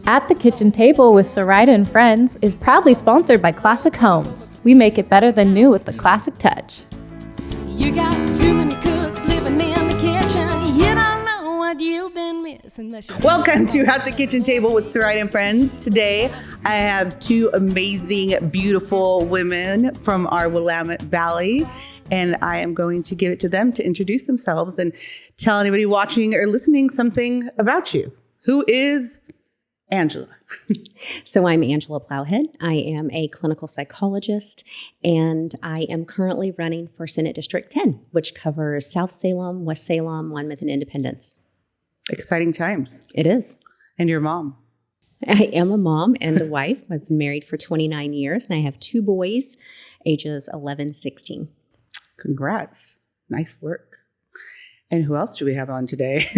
At the Kitchen Table with Soraida and Friends is proudly sponsored by Classic Homes. We make it better than new with the classic touch. You got too many cooks living in the kitchen. You don't know what you've been missing. Welcome to At the Kitchen Table with Soraida and Friends. Today, I have two amazing, beautiful women from our Willamette Valley. And I am going to give it to them to introduce themselves and tell anybody watching or listening something about you. Who is Angela? So I'm Angela Plowhead. I am a clinical psychologist, and I am currently running for Senate District 10, which covers South Salem, West Salem, Monmouth, and Independence. Exciting times. It is. And your mom? I am a mom and a wife. I've been married for 29 years, and I have two boys, ages 11, 16. Congrats. Nice work. And who else do we have on today?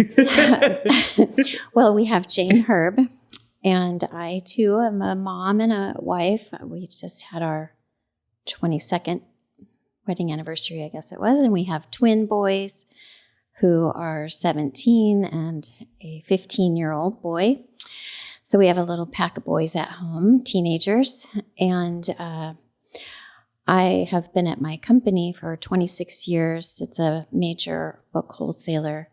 Well, we have Jane Herb, and I too am a mom and a wife. We just had our 22nd wedding anniversary, I guess it was, and we have twin boys who are 17 and a 15-year-old boy. So we have a little pack of boys at home, teenagers, and I have been at my company for 26 years. It's a major book wholesaler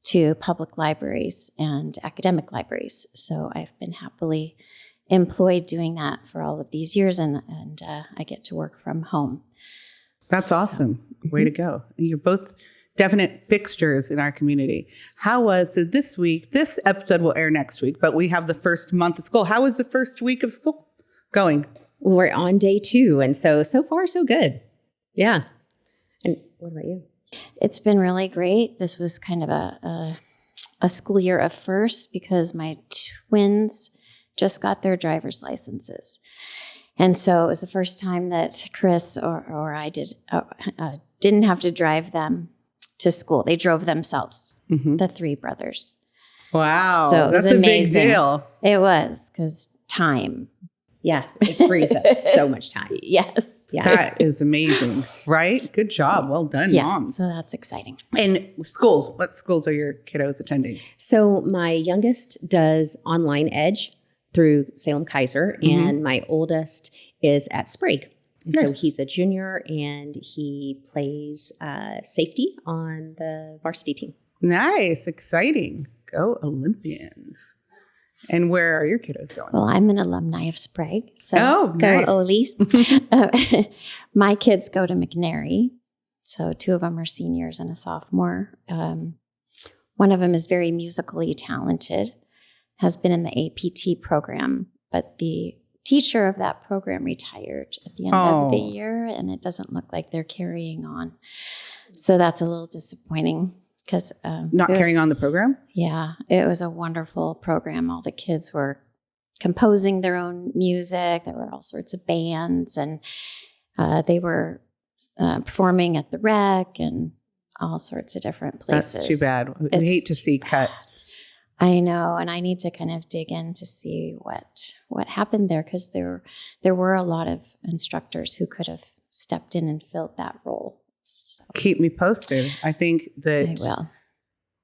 to public libraries and academic libraries. So I've been happily employed doing that for all of these years, and I get to work from home. That's awesome. Way to go. You're both definite fixtures in our community. So this week, this episode will air next week, but we have the first month of school. How was the first week of school going? We're on day 2, and so far, so good. Yeah. And what about you? It's been really great. This was kind of a school year of first because my twins just got their driver's licenses. And so it was the first time that Chris or I didn't have to drive them to school. They drove themselves, the three brothers. Wow. So that's a big deal. It was, because time. Yeah, it frees up so much time. Yes. Yeah. That is amazing, right? Good job. Well done, moms. So that's exciting. And schools, what schools are your kiddos attending? So my youngest does online edge through Salem Kaiser, and my oldest is at Sprague. And so he's a junior, and he plays safety on the varsity team. Nice. Exciting. Go Olympians. And where are your kiddos going? Well, I'm an alumni of Sprague, so go nice. Olies. My kids go to McNary, so 2 of them are seniors and a sophomore. One of them is very musically talented, has been in the APT program, but the teacher of that program retired at the end of the year, and it doesn't look like they're carrying on. So that's a little disappointing. Because not carrying on the program? Yeah, it was a wonderful program. All the kids were composing their own music. There were all sorts of bands, and they were performing at the Rec and all sorts of different places. That's too bad. I hate to see cuts. I know, and I need to kind of dig in to see what happened there, because there were a lot of instructors who could have stepped in and filled that role. Keep me posted. I think that I will.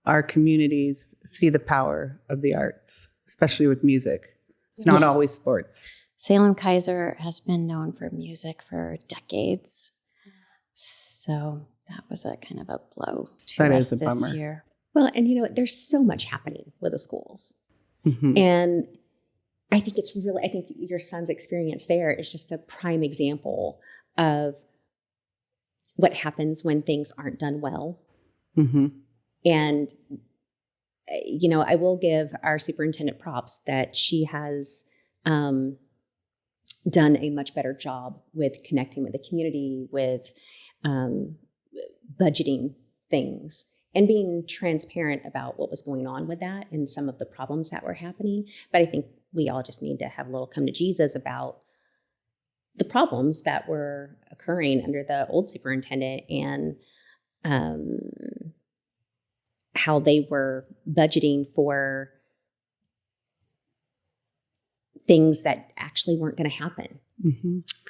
Our communities see the power of the arts, especially with music. It's not always sports. Salem Kaiser has been known for music for decades. So that was a kind of a blow to us this year. Well, and there's so much happening with the schools. And I think I think your son's experience there is just a prime example of what happens when things aren't done well. And, I will give our superintendent props that she has done a much better job with connecting with the community, with budgeting things, and being transparent about what was going on with that and some of the problems that were happening. But I think we all just need to have a little come to Jesus about the problems that were occurring under the old superintendent, and how they were budgeting for things that actually weren't going to happen.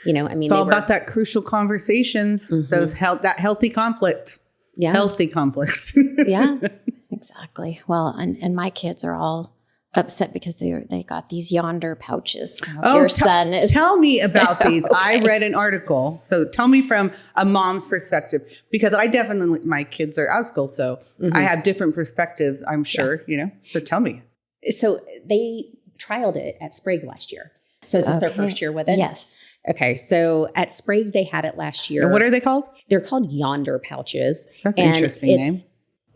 It's all about that crucial conversations, that healthy conflict. Yeah. Healthy conflict. Yeah, exactly. Well, and my kids are all upset because they got these yonder pouches. Your son is. Tell me about these. Okay. I read an article. So tell me from a mom's perspective, because I definitely, my kids are out of school, so I have different perspectives, I'm sure, So tell me. So they trialed it at Sprague last year. So is this their first year with it? Yes. Okay. So at Sprague, they had it last year. And what are they called? They're called yonder pouches. That's an interesting name.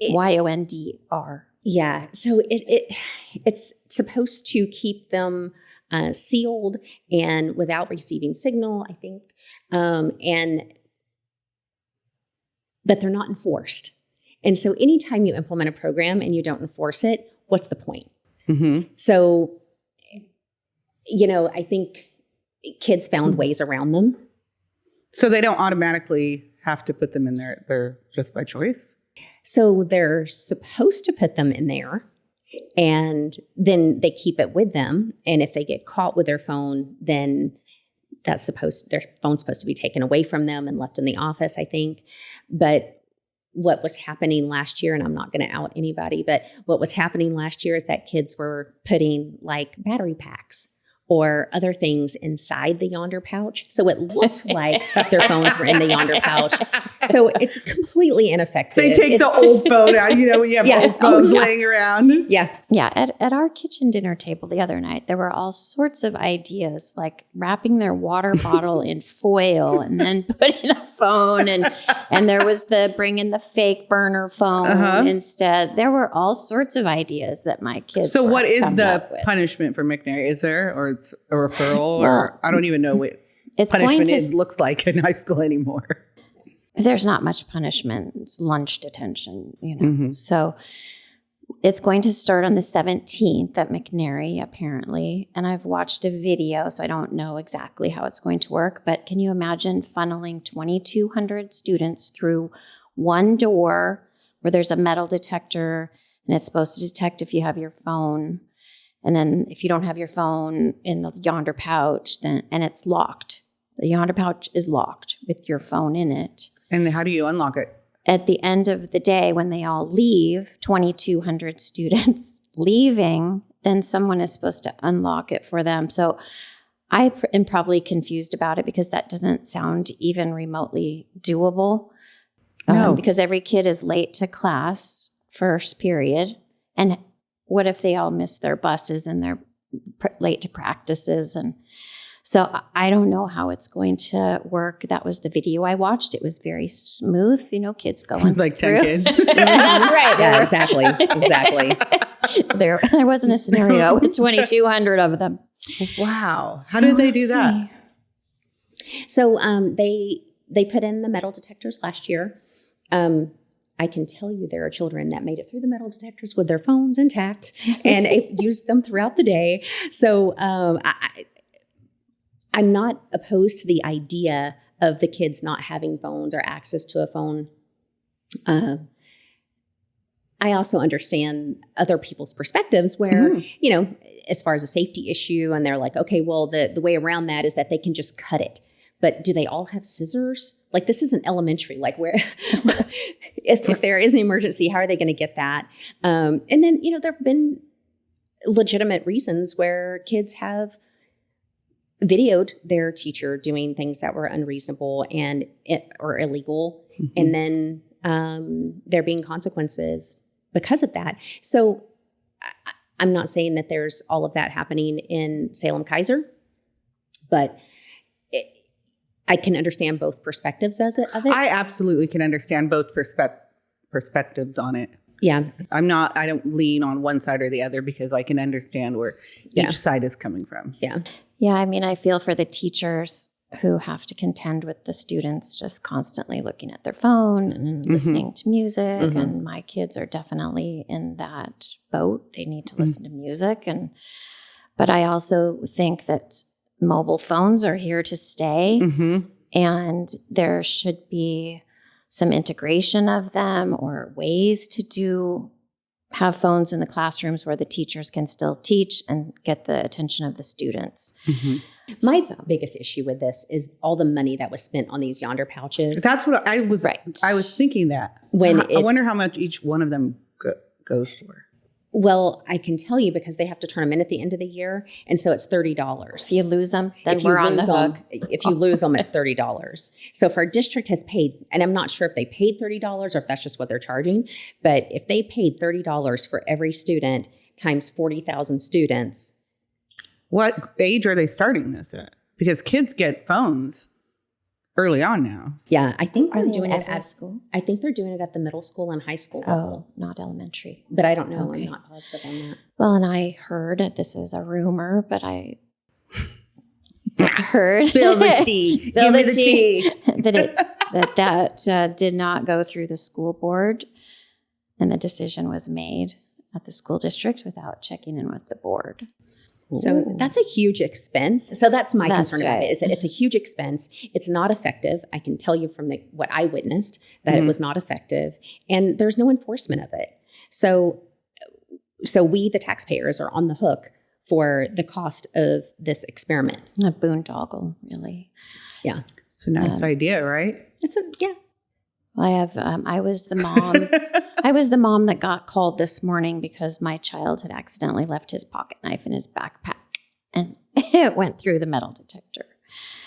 YONDR. Yeah. So it's supposed to keep them sealed and without receiving signal, I think. But they're not enforced. And so anytime you implement a program and you don't enforce it, what's the point? So, I think kids found ways around them. So they don't automatically have to put them in there. They're just by choice? So they're supposed to put them in there, and then they keep it with them. And if they get caught with their phone, then their phone's supposed to be taken away from them and left in the office, I think. But what was happening last year, and I'm not going to out anybody, but what was happening last year is that kids were putting like battery packs or other things inside the yonder pouch. So it looked like their phones were in the yonder pouch. So it's completely ineffective. They take the old phone out, when you have old phones laying around. Yeah. Yeah. At our kitchen dinner table the other night, there were all sorts of ideas, like wrapping their water bottle in foil and then putting a phone, and there was the bring in the fake burner phone instead. There were all sorts of ideas that my kids. So what is coming the up with. punishment for McNair? Is there, or it's a referral, or I don't even know what punishment looks like in high school anymore. There's not much punishment. It's lunch detention, So it's going to start on the 17th at McNary, apparently. And I've watched a video, so I don't know exactly how it's going to work. But can you imagine funneling 2,200 students through one door where there's a metal detector, and it's supposed to detect if you have your phone. And then if you don't have your phone in the yonder pouch, and it's locked. The yonder pouch is locked with your phone in it. And how do you unlock it? At the end of the day, when they all leave, 2,200 students leaving, then someone is supposed to unlock it for them. So I am probably confused about it because that doesn't sound even remotely doable. No. Because every kid is late to class, first period. And what if they all miss their buses and they're late to practices? And so I don't know how it's going to work. That was the video I watched. It was very smooth, kids going like 10 through. kids. That's right. Yeah, exactly. There wasn't a scenario with 2,200 of them. Wow. How did they do that? So they put in the metal detectors last year. I can tell you there are children that made it through the metal detectors with their phones intact and used them throughout the day. So I'm not opposed to the idea of the kids not having phones or access to a phone. I also understand other people's perspectives where, as far as a safety issue, and they're like, okay, well, the way around that is that they can just cut it. But do they all have scissors? Like, this isn't elementary. Like, where if there is an emergency, how are they going to get that? And then, there have been legitimate reasons where kids have videoed their teacher doing things that were unreasonable or illegal. And then there being consequences because of that. So I'm not saying that there's all of that happening in Salem-Keizer, but I can understand both perspectives of it. I absolutely can understand both perspectives on it. Yeah. I don't lean on one side or the other because I can understand where each side is coming from. Yeah. Yeah. I mean, I feel for the teachers who have to contend with the students just constantly looking at their phone and listening to music. And my kids are definitely in that boat. They need to listen to music. But I also think that mobile phones are here to stay, and there should be some integration of them or ways to have phones in the classrooms where the teachers can still teach and get the attention of the students. My biggest issue with this is all the money that was spent on these yonder pouches. That's what I was. Right. I was thinking that. I wonder how much each one of them goes for. Well, I can tell you because they have to turn them in at the end of the year. And so it's $30. If you lose them, then we're on the hook. If you lose them, it's $30. So if our district has paid, and I'm not sure if they paid $30 or if that's just what they're charging, but if they paid $30 for every student times 40,000 students. What age are they starting this at? Because kids get phones early on now. Yeah, I think they're Are they doing in it every at school? I think they're doing it at the middle school and high school level. Oh, not elementary. But I don't know. Okay. I'm not positive on that. Well, and I heard, this is a rumor, but I heard. Spill the tea. Spill Give me the the tea. that did not go through the school board, and the decision was made at the school district without checking in with the board. So that's a huge expense. So that's my That's concern about right. it, is that it's a huge expense. It's not effective. I can tell you from what I witnessed that it was not effective, and there's no enforcement of it. So we, the taxpayers, are on the hook for the cost of this experiment. A boondoggle, really. Yeah. It's a nice idea, right? Yeah. I was the mom. I was the mom that got called this morning because my child had accidentally left his pocket knife in his backpack, and it went through the metal detector.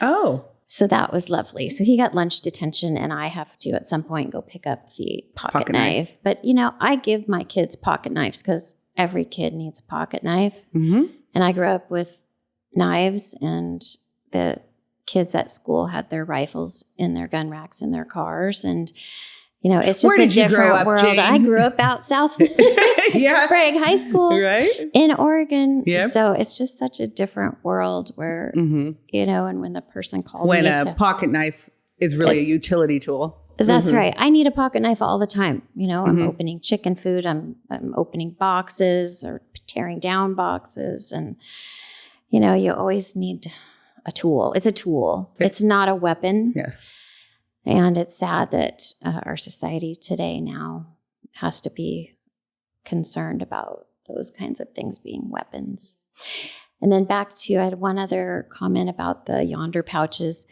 Oh. So that was lovely. So he got lunch detention, and I have to at some point go pick up the pocket knife. But, I give my kids pocket knives because every kid needs a pocket knife. Mm-hmm. And I grew up with knives, and the kids at school had their rifles in their gun racks in their cars. And, it's just Where a did you grow different up, world. Jane? I grew up out south Yeah. Sprague High School Right? in Oregon. Yep. So it's just such a different world where, Mm-hmm. and when the person called When me a pocket knife is really a It's- utility tool. That's right. I need a pocket knife all the time. I'm Mhm. opening chicken food. I'm opening boxes or tearing down boxes. And, you always need a tool. It's a tool. It's not a weapon. Yes. And it's sad that our society today now has to be concerned about those kinds of things being weapons. And then back to, I had one other comment about the yonder pouches.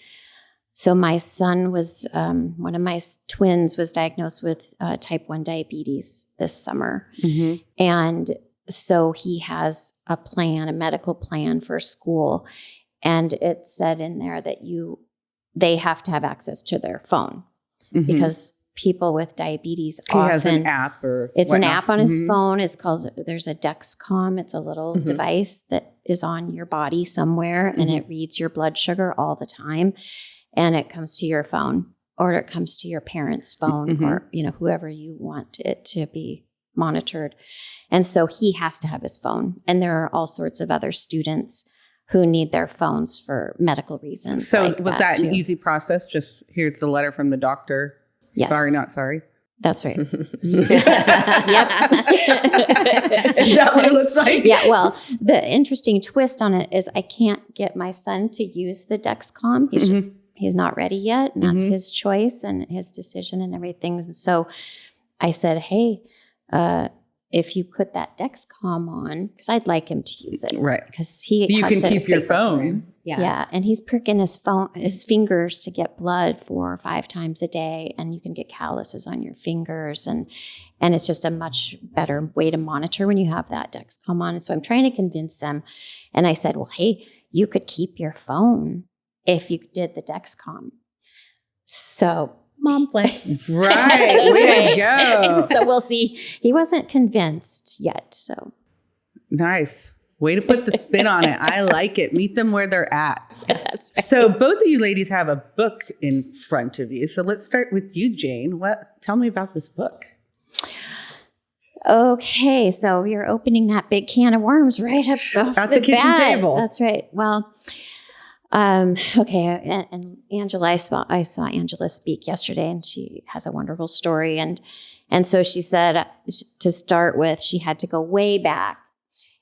So my son was, one of my twins was diagnosed with type 1 diabetes this summer. Mm-hmm. And so he has a medical plan for school. And it said in there that they have to have access to their phone because people with diabetes He often has an app or it's an whatnot. app on his Mhm. phone. It's called, there's a Dexcom. It's a little device that is on your body somewhere, and it reads your blood sugar all the time. And it comes to your phone, or it comes to your parents' phone, or, whoever you want it to be monitored. And so he has to have his phone. And there are all sorts of other students who need their phones for medical reasons. So like was that an too. easy process? Just here's the letter from the doctor. Yes. Sorry, not sorry. That's right. Is that what it looks like? Yeah, well, the interesting twist on it is I can't get my son to use the Dexcom. He's not ready yet, and that's his choice and his decision and everything. And so I said, hey, if you put that Dexcom on, because I'd like him to use it. Right. Because you can keep your phone. Yeah, and he's pricking his fingers to get blood 4 or 5 times a day, and you can get calluses on your fingers, and it's just a much better way to monitor when you have that Dexcom on. And so I'm trying to convince them, and I said, well, hey, you could keep your phone if you did the Dexcom. So Mom flex. Right. Way to go. so we'll see. He wasn't convinced yet. So Nice. Way to put the spin on it. I like it. Meet them where they're at. that's right. So both of you ladies have a book in front of you. So let's start with you, Jane. Tell me about this book. Okay, so you're opening that big can of worms right up off At the kitchen bat. table. That's right. Well, okay, and Angela, I saw Angela speak yesterday, and she has a wonderful story, and so she said to start with, she had to go way back,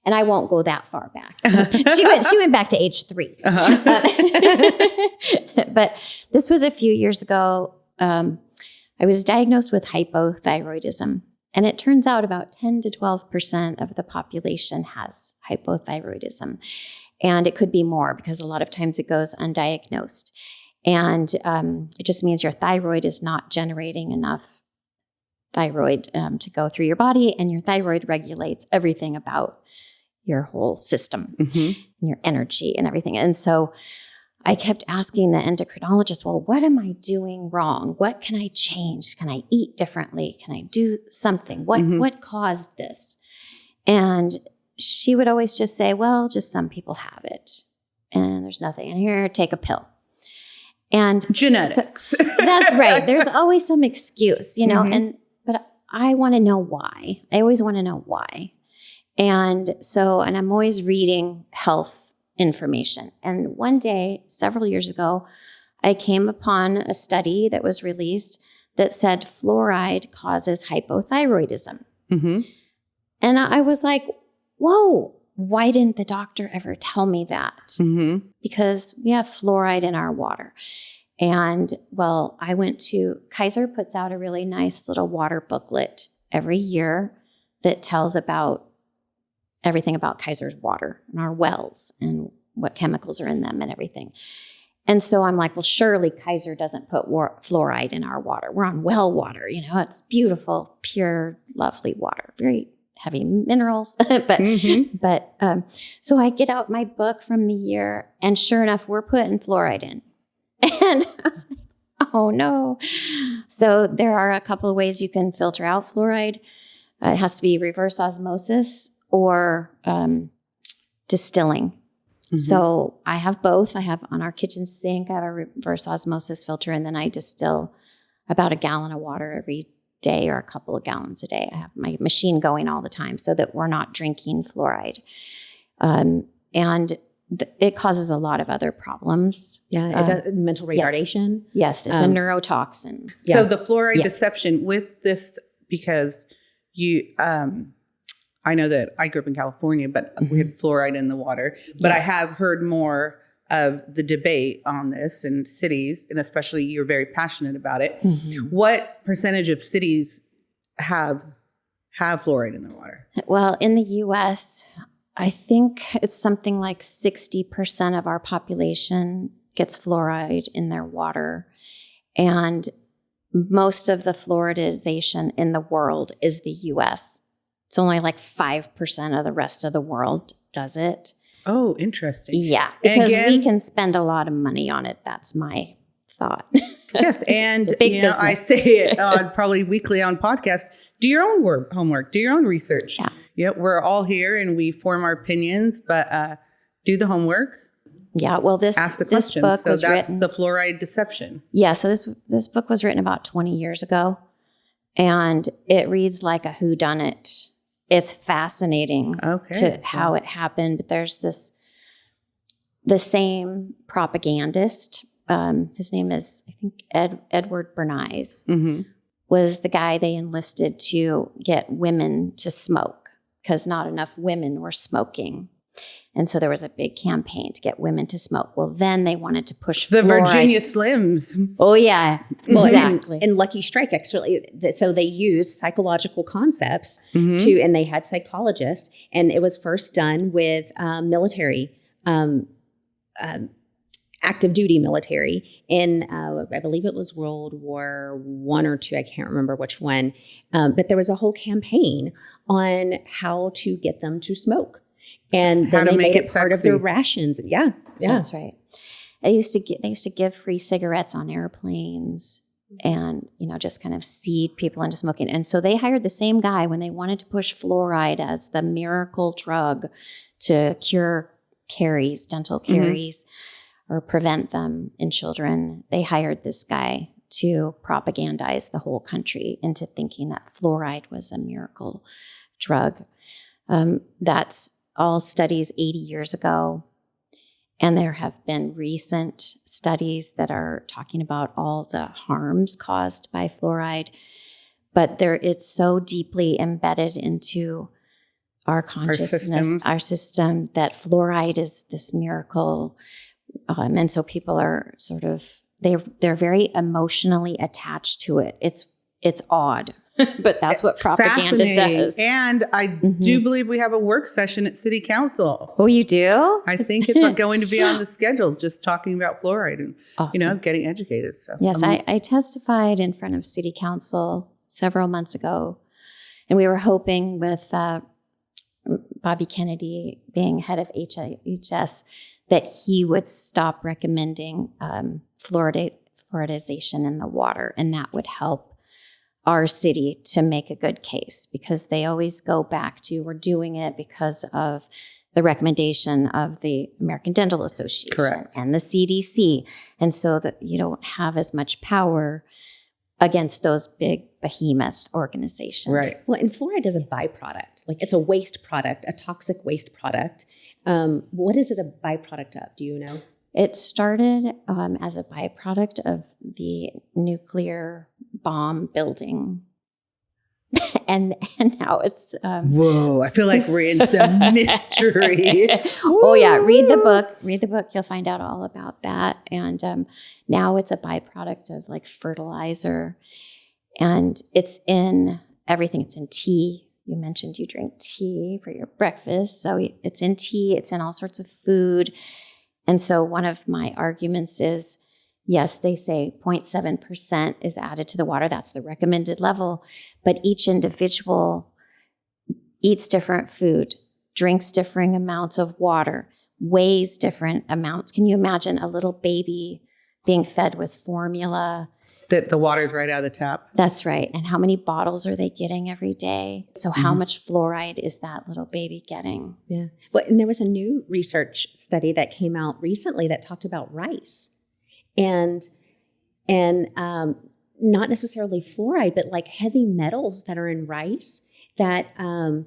and I won't go that far back. She went back to age 3, but this was a few years ago. I was diagnosed with hypothyroidism. And it turns out about 10 to 12% of the population has hypothyroidism. And it could be more because a lot of times it goes undiagnosed. And it just means your thyroid is not generating enough thyroid to go through your body, and your thyroid regulates everything about your whole system, your energy and everything. And so I kept asking the endocrinologist, well, what am I doing wrong? What can I change? Can I eat differently? Can I do something? What caused this? And she would always just say, well, just some people have it. And there's nothing in here. Take a pill. And genetics. So, that's right. There's always some excuse, you know, but I want to know why. I always want to know why. And I'm always reading health information. And one day, several years ago, I came upon a study that was released that said fluoride causes hypothyroidism. And I was like, whoa, why didn't the doctor ever tell me that? Because we have fluoride in our water. And well, I went to Kaiser puts out a really nice little water booklet every year that tells about everything about Kaiser's water and our wells and what chemicals are in them and everything. And so I'm like, well, surely Kaiser doesn't put fluoride in our water. We're on well water, you know, it's beautiful, pure, lovely water, very heavy minerals. but so I get out my book from the year, and sure enough, we're putting fluoride in. And I was like, oh no. So there are a couple of ways you can filter out fluoride. It has to be reverse osmosis or distilling. So I have both. I have on our kitchen sink, I have a reverse osmosis filter, and then I distill about a gallon of water every day or a couple of gallons a day. I have my machine going all the time so that we're not drinking fluoride. And it causes a lot of other problems. Yeah, it does, mental retardation. Yes, it's a neurotoxin. So the fluoride deception with this, because you, I know that I grew up in California, but we had fluoride in the water. But I have heard more of the debate on this in cities, and especially you're very passionate about it. What percentage of cities have fluoride in their water? Well, in the U.S., I think it's something like 60% of our population gets fluoride in their water. And most of the fluoridization in the world is the U.S. It's only like 5% of the rest of the world does it. Oh, interesting. Yeah, because we can spend a lot of money on it. That's my thought. Yes, and business. I say it probably weekly on podcast. Do your own homework. Do your own research. Yeah, we're all here and we form our opinions, but do the homework. Yeah, well, ask the questions. Book so was that's written, the fluoride deception. Yeah, so this book was written about 20 years ago, and it reads like a whodunit. It's fascinating to how it happened. But there's the same propagandist. His name is, I think, Edward Bernays, was the guy they enlisted to get women to smoke because not enough women were smoking. And so there was a big campaign to get women to smoke. Well, then they wanted to push the fluoride. Virginia Slims. Oh, yeah, exactly. And Lucky Strike, actually. So they used psychological concepts and they had psychologists. And it was first done with military, active duty military in, I believe it was World War I or II. I can't remember which one. But there was a whole campaign on how to get them to smoke. And then they made it part of their rations. Yeah. That's right. They used to give free cigarettes on airplanes and, just kind of seed people into smoking. And so they hired the same guy when they wanted to push fluoride as the miracle drug to cure caries, dental caries, or prevent them in children. They hired this guy to propagandize the whole country into thinking that fluoride was a miracle drug. That's all studies 80 years ago. And there have been recent studies that are talking about all the harms caused by fluoride. But it's so deeply embedded into our consciousness, our system, that fluoride is this miracle. And so people are sort of, they're very emotionally attached to it. It's odd. But that's what propaganda does. And I do believe we have a work session at City Council. Oh, you do? I think it's going to be on the schedule, just talking about fluoride and, awesome. Getting educated. So yes, I testified in front of City Council several months ago. And we were hoping with Bobby Kennedy being head of HHS that he would stop recommending fluoridization in the water, and that would help our city to make a good case, because they always go back to, we're doing it because of the recommendation of the American Dental Association Correct. and the CDC. And so that you don't have as much power against those big behemoth organizations. Right. Well, and fluoride is a byproduct. Like, it's a waste product, a toxic waste product. What is it a byproduct of? Do you know? It started as a byproduct of the nuclear bomb building. and now it's... Whoa, I feel like we're in some mystery. Oh, yeah. Read the book. Read the book. You'll find out all about that. And now it's a byproduct of like fertilizer. And it's in everything. It's in tea. You mentioned you drink tea for your breakfast. So it's in tea. It's in all sorts of food. And so one of my arguments is, yes, they say 0.7% is added to the water. That's the recommended level. But each individual eats different food, drinks differing amounts of water, weighs different amounts. Can you imagine a little baby being fed with formula? That the water's right out of the tap. That's right. And how many bottles are they getting every day? So how much fluoride is that little baby getting? Yeah. Well, and there was a new research study that came out recently that talked about rice. And not necessarily fluoride, but like heavy metals that are in rice that, and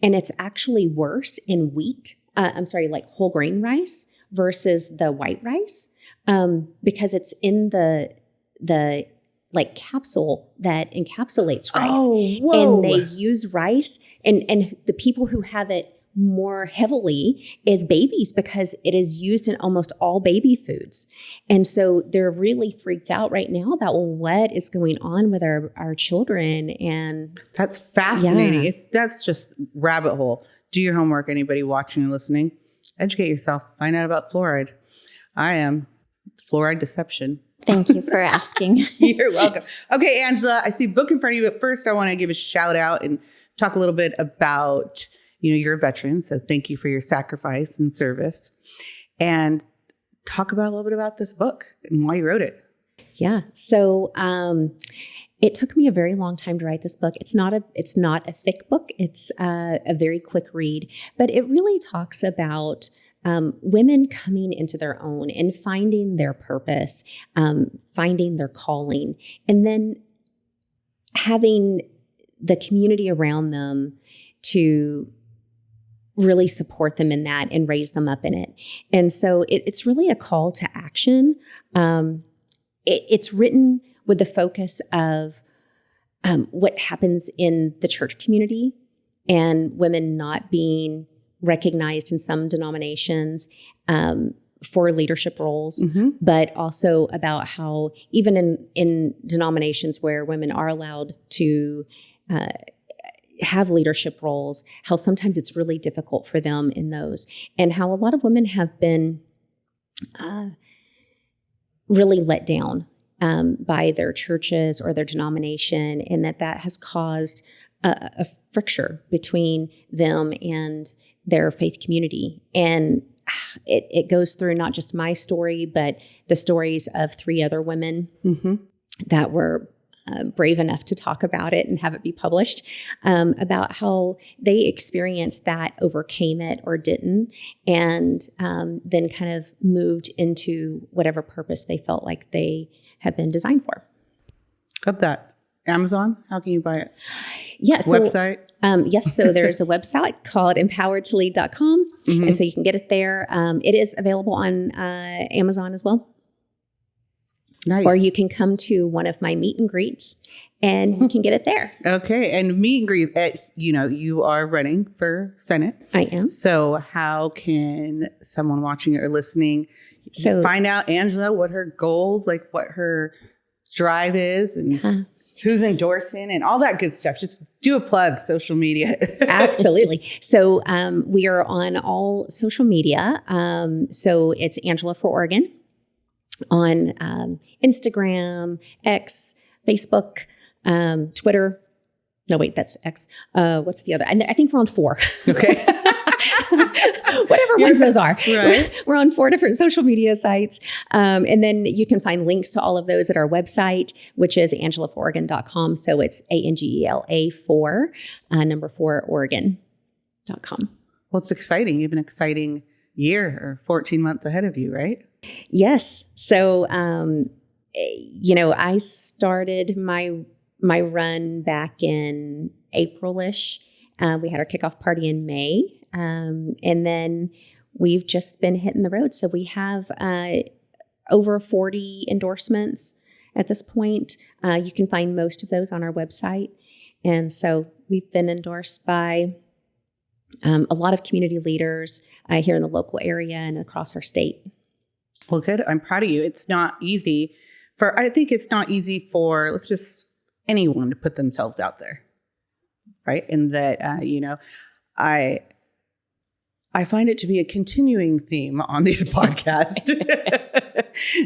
it's actually worse in wheat. Like whole grain rice versus the white rice, because it's in the like capsule that encapsulates rice. Oh, whoa. And they use rice, and the people who have it more heavily is babies, because it is used in almost all baby foods. And so they're really freaked out right now about, well, what is going on with our children. And That's fascinating. Yeah. That's just rabbit hole. Do your homework, anybody watching and listening. Educate yourself. Find out about fluoride. I am. Fluoride deception. Thank you for asking. You're welcome. Okay, Angela, I see a book in front of you, but first I want to give a shout out and talk a little bit about, you're a veteran, so thank you for your sacrifice and service. And talk about a little bit about this book and why you wrote it. yeah, so it took me a very long time to write this book. It's not a thick book. It's a very quick read, but it really talks about women coming into their own and finding their purpose, finding their calling, and then having the community around them to really support them in that and raise them up in it. And so it's really a call to action. It's written with the focus of what happens in the church community and women not being recognized in some denominations for leadership roles, but also about how even in denominations where women are allowed to have leadership roles, how sometimes it's really difficult for them in those, and how a lot of women have been really let down by their churches or their denomination, and that has caused a friction between them and their faith community. And it goes through not just my story, but the stories of 3 other women that were brave enough to talk about it and have it be published, about how they experienced that, overcame it or didn't, and then kind of moved into whatever purpose they felt like they had been designed for. Love that. Amazon, how can you buy it? Yeah, so, Website? Yes, so there's a website called empoweredtolead.com, and so you can get it there. It is available on Amazon as well. Nice. Or you can come to one of my meet and greets and you can get it there. Okay. And meet and greet, you are running for Senate. I am. So how can someone watching or listening find out, Angela, what her goals, like what her drive is and who's endorsing and all that good stuff? Just do a plug, social media. Absolutely. So we are on all social media. So it's Angela for Oregon on Instagram, X, Facebook, Twitter. No, wait, that's X. What's the other? I think we're on 4. Okay. Whatever ones those are. Right. We're on 4 different social media sites. And then you can find links to all of those at our website, which is angelafororegon.com. So it's ANGELA 4, number 4, Oregon.com. Well, it's exciting. You have an exciting year or 14 months ahead of you, right? Yes. So, I started my run back in April-ish. We had our kickoff party in May. And then we've just been hitting the road. So we have over 40 endorsements at this point. You can find most of those on our website. And so we've been endorsed by a lot of community leaders here in the local area and across our state. Well, good. I'm proud of you. It's not easy I think it's not easy for, let's just, anyone to put themselves out there. Right. And that, I find it to be a continuing theme on these podcasts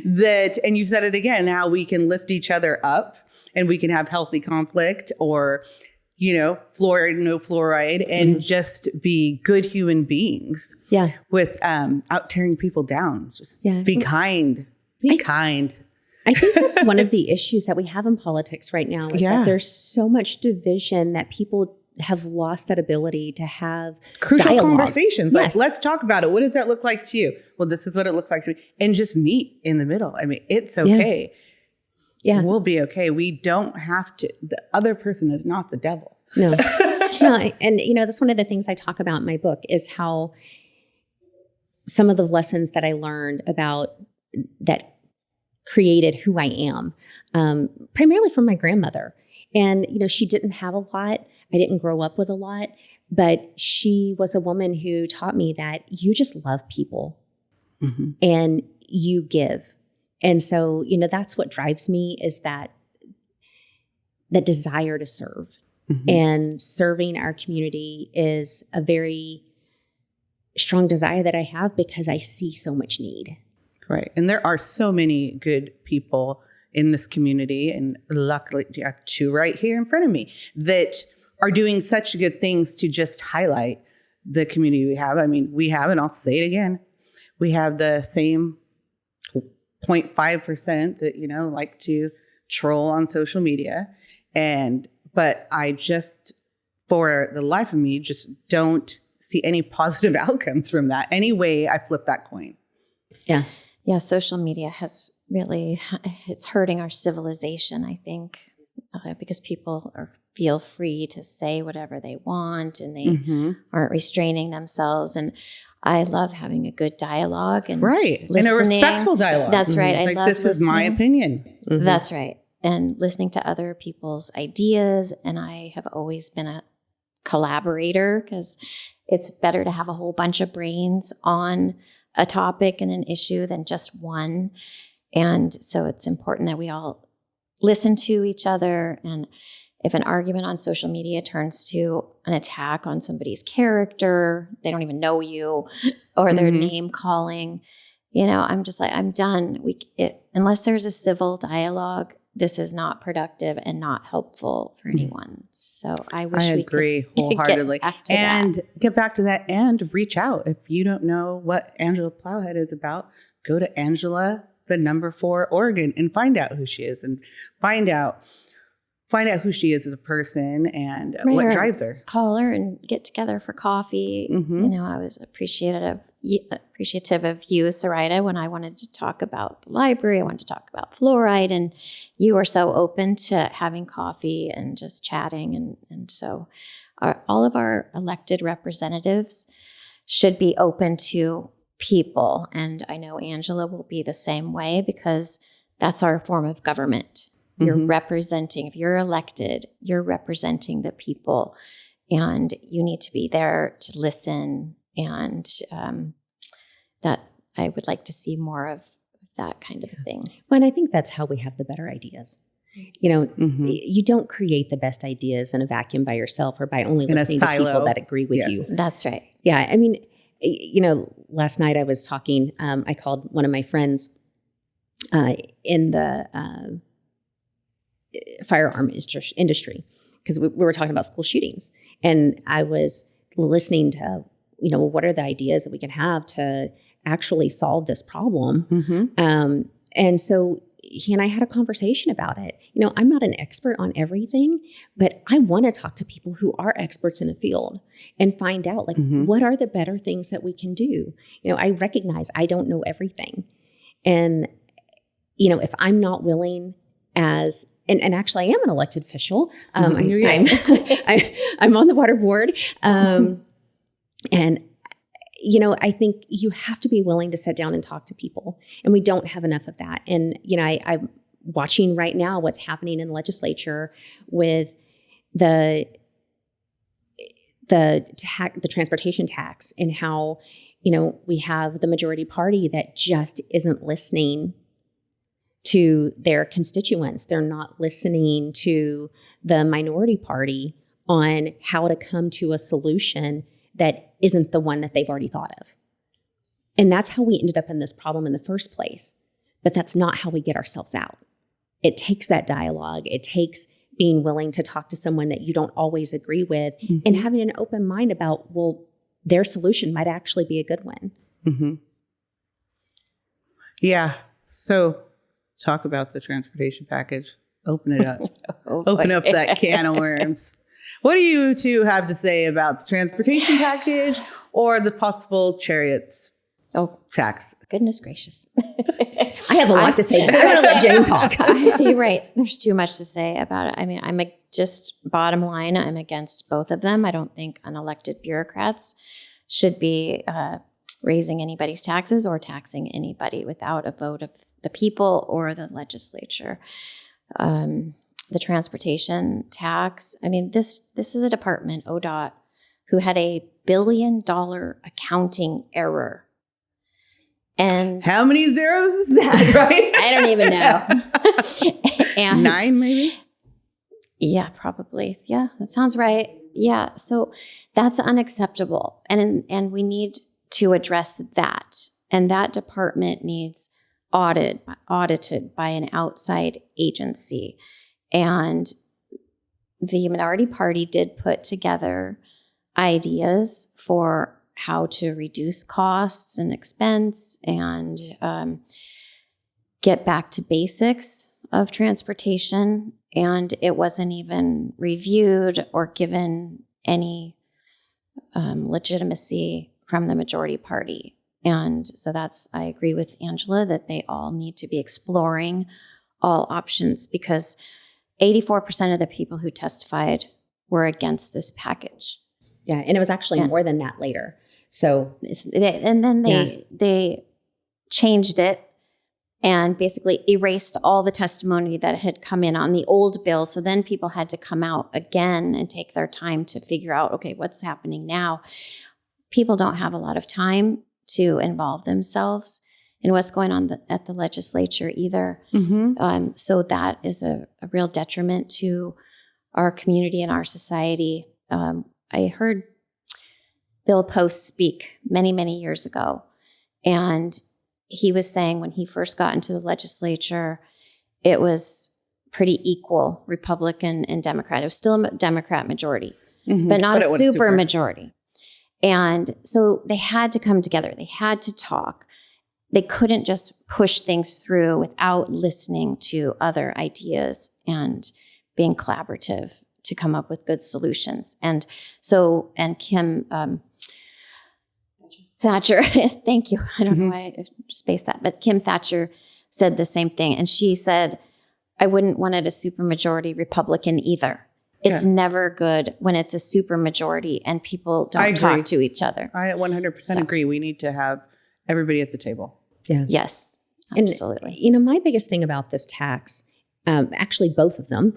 that, and you said it again, how we can lift each other up and we can have healthy conflict or, fluoride, no fluoride, and just be good human beings. Yeah. With out tearing people down. Just be kind. Be kind. I think that's one of the issues that we have in politics right now is that there's so much division that people have lost that ability to have crucial dialogue. Conversations. Yes. Like, let's talk about it. What does that look like to you? Well, this is what it looks like to me. And just meet in the middle. I mean, it's okay. Yeah. We'll be okay. We don't have to. The other person is not the devil. No. No. And, that's one of the things I talk about in my book is how some of the lessons that I learned about that created who I am, primarily from my grandmother. And, she didn't have a lot. I didn't grow up with a lot, but she was a woman who taught me that you just love people and you give. And so, that's what drives me is that desire to serve. And serving our community is a very strong desire that I have because I see so much need. Right. And there are so many good people in this community. And luckily, I have 2 right here in front of me that are doing such good things to just highlight the community we have. I mean, we have, and I'll say it again, we have the same 0.5% that, like to troll on social media. But I just, for the life of me, just don't see any positive outcomes from that. Any way I flip that coin. Yeah. Yeah, social media it's hurting our civilization, I think, because people feel free to say whatever they want and they aren't restraining themselves. And I love having a good dialogue and listening. And a respectful dialogue. That's right. I love this listening. Is my opinion. That's right. And listening to other people's ideas. And I have always been a collaborator because it's better to have a whole bunch of brains on a topic and an issue than just one. And so it's important that we all listen to each other. And if an argument on social media turns to an attack on somebody's character, they don't even know you, or their name calling, I'm just like, I'm done. Unless there's a civil dialogue, this is not productive and not helpful for anyone. So I wish we agree could wholeheartedly. get back to that and reach out. If you don't know what Angela Plowhead is about, go to Angela, the number 4 Oregon, and find out who she is and find out who she is as a person and what drives her. Call her and get together for coffee. I was appreciative of you, Soraida, when I wanted to talk about the library. I wanted to talk about fluoride, and you were so open to having coffee and just chatting. And so all of our elected representatives should be open to people. And I know Angela will be the same way because that's our form of government. You're representing, if you're elected, you're representing the people, and you need to be there to listen. And that I would like to see more of that kind of a thing. Well, and I think that's how we have the better ideas. You don't create the best ideas in a vacuum by yourself or by only listening to people that agree with you. That's right. Yeah. I mean, last night I was talking, I called one of my friends in firearm industry, because we were talking about school shootings, and I was listening to, what are the ideas that we can have to actually solve this problem. And so he and I had a conversation about it. I'm not an expert on everything, but I want to talk to people who are experts in the field and find out what are the better things that we can do. I recognize I don't know everything. And, if I'm not willing as, and actually I am an elected official. I'm on the water board. And, I think you have to be willing to sit down and talk to people, and we don't have enough of that. And, I'm watching right now what's happening in the legislature with the transportation tax, and how, we have the majority party that just isn't listening to their constituents. They're not listening to the minority party on how to come to a solution that isn't the one that they've already thought of. And that's how we ended up in this problem in the first place. But that's not how we get ourselves out. It takes that dialogue. It takes being willing to talk to someone that you don't always agree with, and having an open mind about, their solution might actually be a good one. Yeah. So talk about the transportation package. Open it up. Open up that can of worms. What do you two have to say about the transportation package or the possible chariots tax? Goodness gracious. I have a lot to say, but I'm going to let Jane talk. You're right. There's too much to say about it. I mean, just bottom line, I'm against both of them. I don't think unelected bureaucrats should be raising anybody's taxes or taxing anybody without a vote of the people or the legislature. The transportation tax, this is a department, ODOT, who had a $1 billion accounting error. And how many zeros is that, right? I don't even know. And 9 maybe? Yeah, probably. Yeah, that sounds right. Yeah, so that's unacceptable. And we need to address that. And that department needs audited by an outside agency. And the minority party did put together ideas for how to reduce costs and expense and get back to basics of transportation. And it wasn't even reviewed or given any legitimacy from the majority party. And so I agree with Angela that they all need to be exploring all options, because 84% of the people who testified were against this package. Yeah, and it was actually more than that later. So, and then they changed it and basically erased all the testimony that had come in on the old bill. So then people had to come out again and take their time to figure out, okay, what's happening now? People don't have a lot of time to involve themselves in what's going on at the legislature either. So that is a real detriment to our community and our society. I heard Bill Post speak many, many years ago, and he was saying when he first got into the legislature, it was pretty equal, Republican and Democrat. It was still a Democrat majority, but not a super majority. And so they had to come together. They had to talk. They couldn't just push things through without listening to other ideas and being collaborative to come up with good solutions. And Kim Thatcher, thank you. I don't know why I spaced that, but Kim Thatcher said the same thing. And she said, I wouldn't want it a supermajority Republican either. It's never good when it's a supermajority and people don't talk to each other. I 100% agree. We need to have everybody at the table. Yeah. Yes, absolutely. And, my biggest thing about this tax, actually both of them,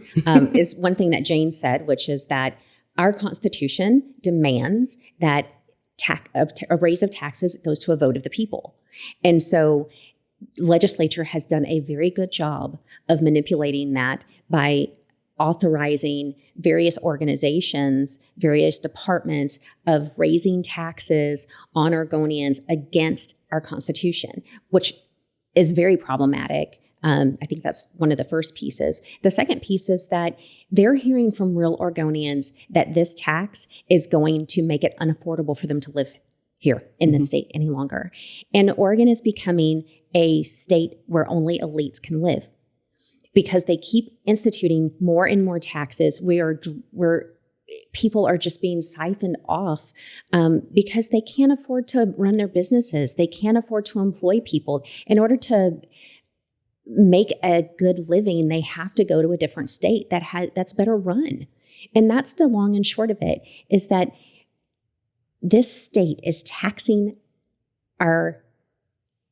is one thing that Jane said, which is that our Constitution demands that a raise of taxes goes to a vote of the people. And so legislature has done a very good job of manipulating that by authorizing various organizations, various departments of raising taxes on Oregonians against our Constitution, which is very problematic I think that's one of the first pieces. The second piece is that they're hearing from real Oregonians that this tax is going to make it unaffordable for them to live here in the state any longer. And Oregon is becoming a state where only elites can live because they keep instituting more and more taxes. People are just being siphoned off because they can't afford to run their businesses. They can't afford to employ people. In order to make a good living, they have to go to a different state that's better run. And that's the long and short of it, is that this state is taxing our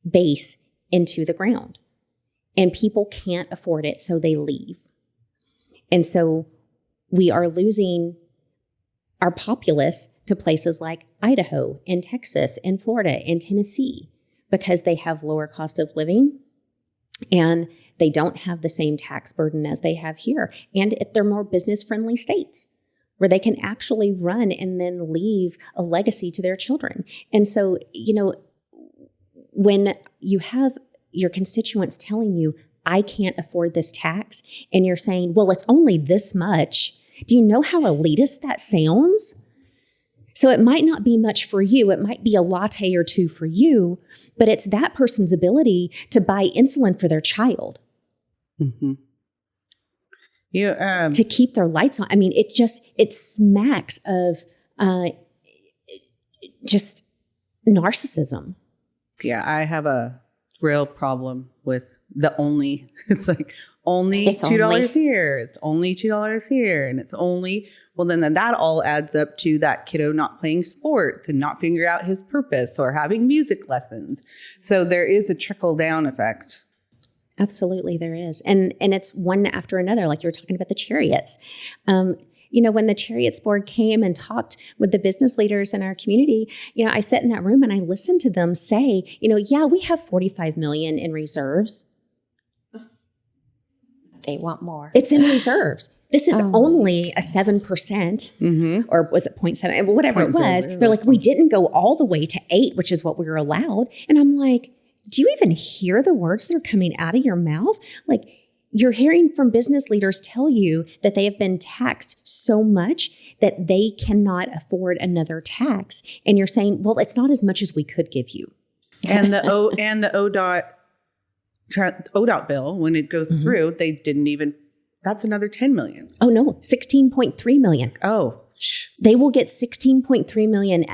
base into the ground. And people can't afford it, so they leave. And so we are losing our populace to places like Idaho and Texas and Florida and Tennessee because they have lower cost of living and they don't have the same tax burden as they have here. And they're more business-friendly states where they can actually run and then leave a legacy to their children. And so, when you have your constituents telling you, I can't afford this tax, and you're saying, well, it's only this much. Do you know how elitist that sounds? So it might not be much for you. It might be a latte or two for you, but it's that person's ability to buy insulin for their child. Mm-hmm. To keep their lights on. I mean, it smacks of just narcissism. Yeah, I have a real problem with it's like only $2 here. It's only $2 here. And it's only, well, then that all adds up to that kiddo not playing sports and not figuring out his purpose or having music lessons. So there is a trickle down effect. Absolutely, there is. And it's one after another, like you were talking about the chariots. When the Chariots board came and talked with the business leaders in our community, I sat in that room and I listened to them say, yeah, we have $45 million in reserves. They want more. It's in reserves. This is only a 7%, or was it 0.7, whatever it was. They're like, we didn't go all the way to 8, which is what we were allowed. And I'm like, do you even hear the words that are coming out of your mouth? Like, you're hearing from business leaders tell you that they have been taxed so much that they cannot afford another tax. And you're saying, well, it's not as much as we could give you. And the ODOT bill, when it goes through, they didn't even, that's another 10 million. Oh no, 16.3 million. Oh. They will get 16.3 million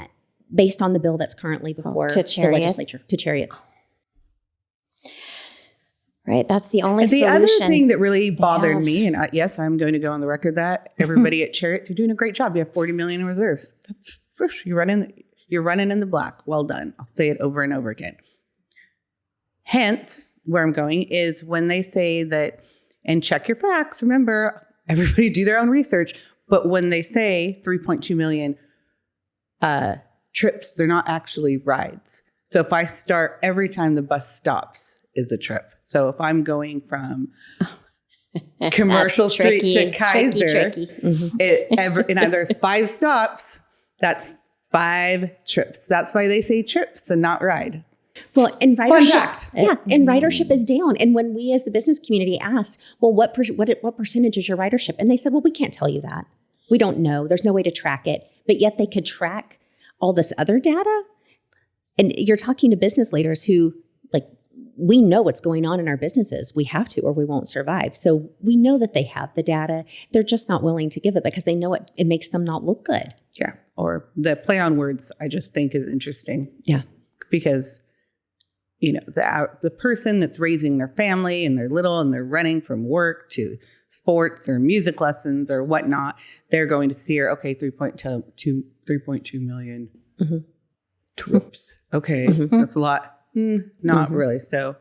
based on the bill that's currently before to the legislature, to chariots. Right. That's the only solution. The other thing that really bothered me, and yes, I'm going to go on the record that everybody at Chariot, you're doing a great job. You have 40 million in reserves. You're running in the black. Well done. I'll say it over and over again. Hence, where I'm going is when they say that, and check your facts. Remember, everybody do their own research. But when they say 3.2 million trips, they're not actually rides. So if I start every time the bus stops is a trip. So if I'm going from Commercial Street to Kaiser, and there's 5 stops, that's 5 trips. That's why they say trips and not ride. Well, and ridership, and ridership is down. And when we as the business community asked, well, what percentage is your ridership? And they said, well, we can't tell you that. We don't know. There's no way to track it. But yet they could track all this other data. And you're talking to business leaders who, like, we know what's going on in our businesses. We have to, or we won't survive. So we know that they have the data. They're just not willing to give it because they know it makes them not look good. Yeah. Or the play on words, I just think is interesting. Yeah. Because, the person that's raising their family and they're little and they're running from work to sports or music lessons or whatnot, they're going to see her, okay, 3.2 million trips. Okay. That's a lot. Not really. So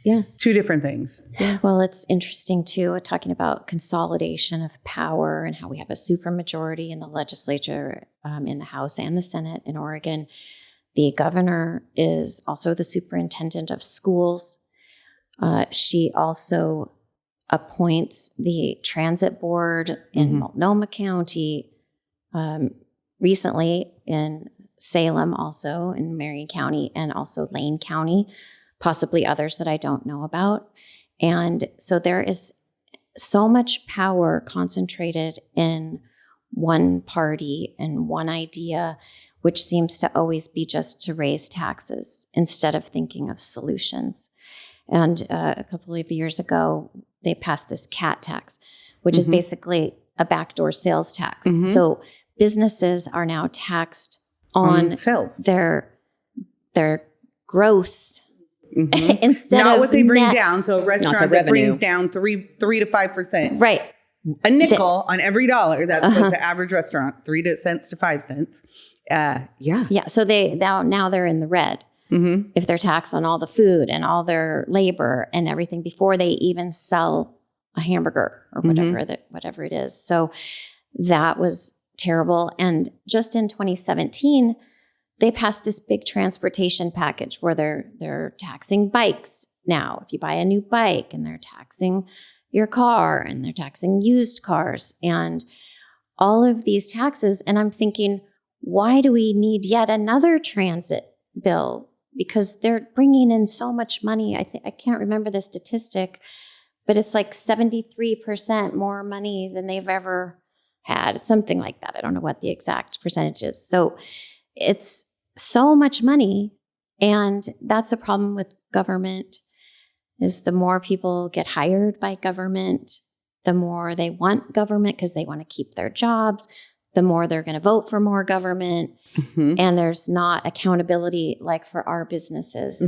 yeah, 2 different things. Yeah. Well, it's interesting too, talking about consolidation of power and how we have a supermajority in the legislature, in the House and the Senate in Oregon. The governor is also the superintendent of schools. She also appoints the transit board in Multnomah County, recently in Salem, also in Marion County, and also Lane County, possibly others that I don't know about. And so there is so much power concentrated in one party and one idea, which seems to always be just to raise taxes instead of thinking of solutions. And a couple of years ago, they passed this CAT tax, which is basically a backdoor sales tax. So businesses are now taxed on sales, their gross instead not of what they bring net. down. So a restaurant that brings down 3 to 5%, Right. a nickel on every dollar. That's what the average restaurant, 3 cents to 5 cents. Yeah. So now they're in the red if they're taxed on all the food and all their labor and everything before they even sell a hamburger or whatever it is. So that was terrible. And just in 2017, they passed this big transportation package where they're taxing bikes now. If you buy a new bike, and they're taxing your car, and they're taxing used cars, and all of these taxes. And I'm thinking, why do we need yet another transit bill? Because they're bringing in so much money. I can't remember the statistic, but it's like 73% more money than they've ever had, something like that. I don't know what the exact percentage is. So it's so much money. And that's the problem with government, is the more people get hired by government, the more they want government because they want to keep their jobs, the more they're going to vote for more government. And there's not accountability like for our businesses,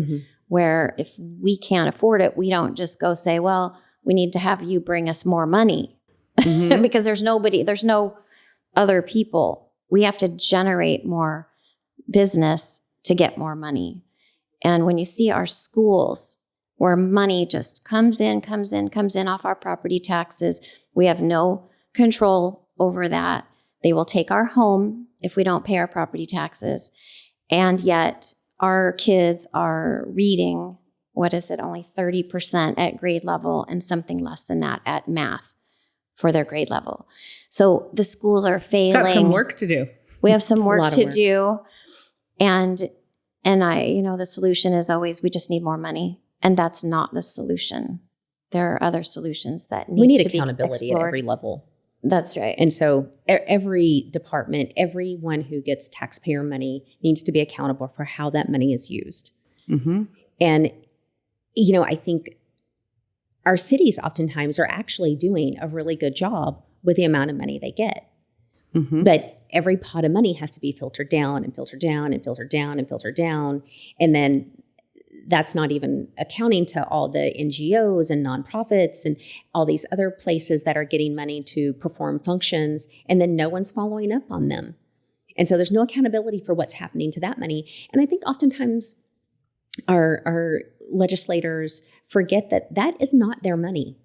where if we can't afford it, we don't just go say, well, we need to have you bring us more money because there's no other people. We have to generate more business to get more money. And when you see our schools where money just comes in off our property taxes, we have no control over that. They will take our home if we don't pay our property taxes. And yet our kids are reading, only 30% at grade level and something less than that at math for their grade level. So the schools are failing. Got some work to do. We have some work to do. And the solution is always, we just need more money. And that's not the solution. There are other solutions that need to be explored. We need accountability at every level. That's right. And so every department, everyone who gets taxpayer money needs to be accountable for how that money is used. And, I think our cities oftentimes are actually doing a really good job with the amount of money they get. But every pot of money has to be filtered down and filtered down and filtered down and filtered down. And then that's not even accounting to all the NGOs and nonprofits and all these other places that are getting money to perform functions, and then no one's following up on them. And so there's no accountability for what's happening to that money. And I think oftentimes our legislators forget that that is not their money.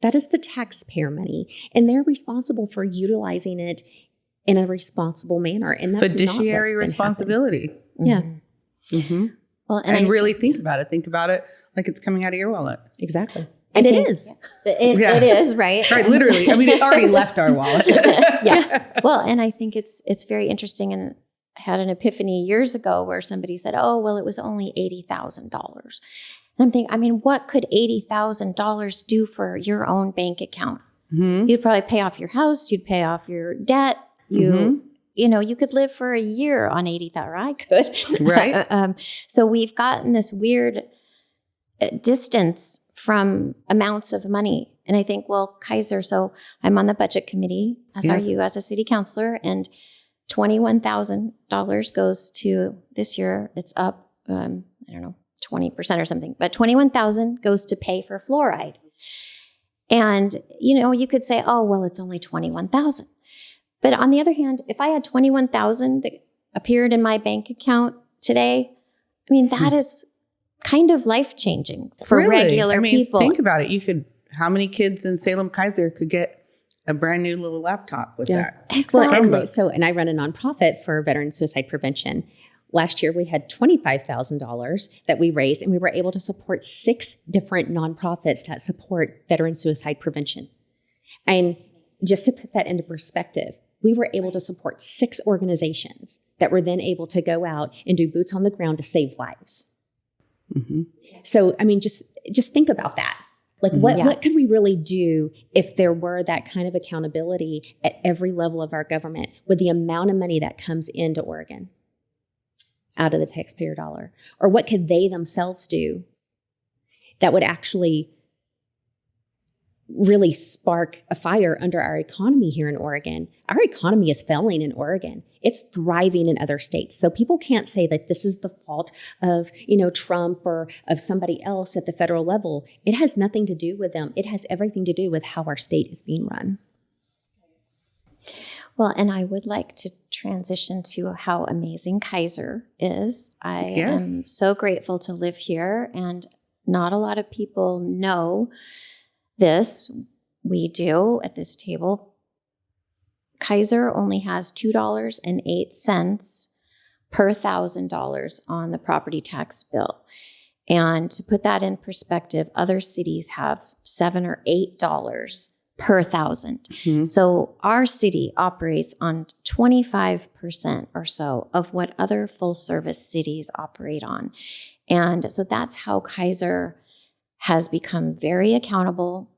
That is the taxpayer money, and they're responsible for utilizing it in a responsible manner. And that's fiduciary responsibility. Yeah. Well, and really think about it. Think about it like it's coming out of your wallet. Exactly. And it is. It is, right? Right, literally. I mean, it already left our wallet. Well, and I think it's very interesting. And I had an epiphany years ago where somebody said, oh, well, it was only $80,000. And I'm thinking, what could $80,000 do for your own bank account? You'd probably pay off your house. You'd pay off your debt. You could live for a year on $80,000, or I could. Right. So we've gotten this weird distance from amounts of money. And I think, well, Kaiser, so I'm on the budget committee, as are you as a city councilor, and $21,000 goes to, this year, it's up, 20% or something, but $21,000 goes to pay for fluoride. And, you could say, oh, well, it's only $21,000. But on the other hand, if I had $21,000 that appeared in my bank account today, that is kind of life-changing for regular people. Think about it. How many kids in Salem Kaiser could get a brand new little laptop with that? Exactly. Well, and I run a nonprofit for veteran suicide prevention. Last year, we had $25,000 that we raised, and we were able to support 6 different nonprofits that support veteran suicide prevention. And just to put that into perspective, we were able to support 6 organizations that were then able to go out and do boots on the ground to save lives. So, just think about that. Like what could we really do if there were that kind of accountability at every level of our government with the amount of money that comes into Oregon out of the taxpayer dollar? Or what could they themselves do that would actually really spark a fire under our economy here in Oregon? Our economy is failing in Oregon. It's thriving in other states. So people can't say that this is the fault of, Trump or of somebody else at the federal level. It has nothing to do with them. It has everything to do with how our state is being run. Well, and I would like to transition to how amazing Kaiser is. I am so grateful to live here, and not a lot of people know this. We do at this table. Kaiser only has $2.08 per $1,000 on the property tax bill. And to put that in perspective, other cities have $7 or $8 per thousand. So our city operates on 25% or so of what other full service cities operate on. And so that's how Kaiser has become very accountable,